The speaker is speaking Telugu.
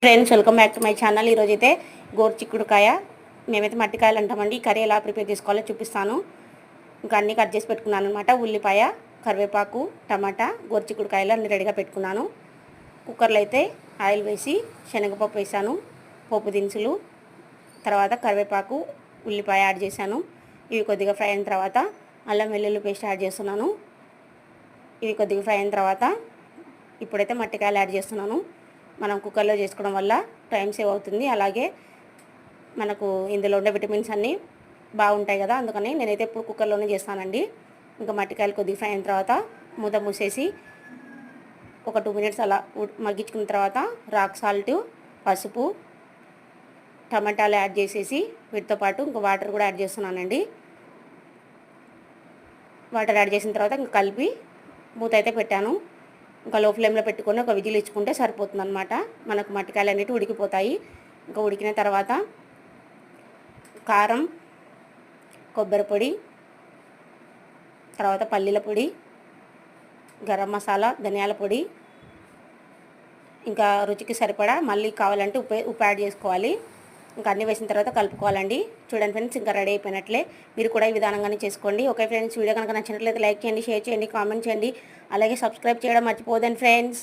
Friends, welcome back to my channel. ఈరోజు అయితే గోరుచిక్కుడుకాయ మేమైతే మట్టికాయలు అంటామండి. ఈ కర్రీ ఎలా ప్రిపేర్ చేసుకోవాలో చూపిస్తాను. ఇంకా అన్నీ కట్ చేసి పెట్టుకున్నాను అనమాట. ఉల్లిపాయ, కరివేపాకు, టమాటా, గోరుచిక్కుడుకాయలు అన్ని రెడీగా పెట్టుకున్నాను. కుక్కర్లో అయితే ఆయిల్ వేసి శనగపప్పు వేసాను, పోపు దినుసులు, తర్వాత కరివేపాకు, ఉల్లిపాయ యాడ్ చేశాను. ఇవి కొద్దిగా ఫ్రై అయిన తర్వాత అల్లం వెల్లుల్లి పేస్ట్ యాడ్ చేస్తున్నాను. ఇవి కొద్దిగా ఫ్రై అయిన తర్వాత ఇప్పుడైతే మట్టికాయలు యాడ్ చేస్తున్నాను. మనం కుక్కర్లో చేసుకోవడం వల్ల టైం సేవ్ అవుతుంది. అలాగే మనకు ఇందులో ఉండే విటమిన్స్ అన్నీ బాగుంటాయి కదా, అందుకని నేనైతే ఇప్పుడు కుక్కర్లోనే చేస్తానండి. ఇంకా మట్టికాయలు కొద్దిగా ఫ్రై అయిన తర్వాత మూత మూసేసి ఒక 2 మినిట్స్ అలా మగ్గించుకున్న తర్వాత రాక్ సాల్ట్, పసుపు, టమాటాలు యాడ్ చేసేసి వీటితో పాటు ఇంకా వాటర్ కూడా యాడ్ చేస్తున్నానండి. వాటర్ యాడ్ చేసిన తర్వాత ఇంకా కలిపి మూత అయితే పెట్టాను. ఇంకా లో ఫ్లేమ్లో పెట్టుకొని ఒక విజిల్ ఇచ్చుకుంటే సరిపోతుంది అనమాట. మనకు మట్టికాయలు అనేవి ఉడికిపోతాయి. ఇంకా ఉడికిన తర్వాత కారం, కొబ్బరి పొడి, తర్వాత పల్లీల పొడి, గరం మసాలా, ధనియాల పొడి, ఇంకా రుచికి సరిపడా మళ్ళీ కావాలంటే ఉప్పు యాడ్ చేసుకోవాలి. ఇంకా అన్నీ వేసిన తర్వాత కలుపుకోవాలండి. చూడండి ఫ్రెండ్స్, ఇంకా రెడీ అయిపోయినట్లే. మీరు కూడా ఈ విధానంగానే చేసుకోండి. ఓకే ఫ్రెండ్స్, వీడియో కనుక నచ్చినట్లయితే లైక్ చేయండి, షేర్ చేయండి, కామెంట్ చేయండి. అలాగే సబ్స్క్రైబ్ చేయడం మర్చిపోదండి ఫ్రెండ్స్.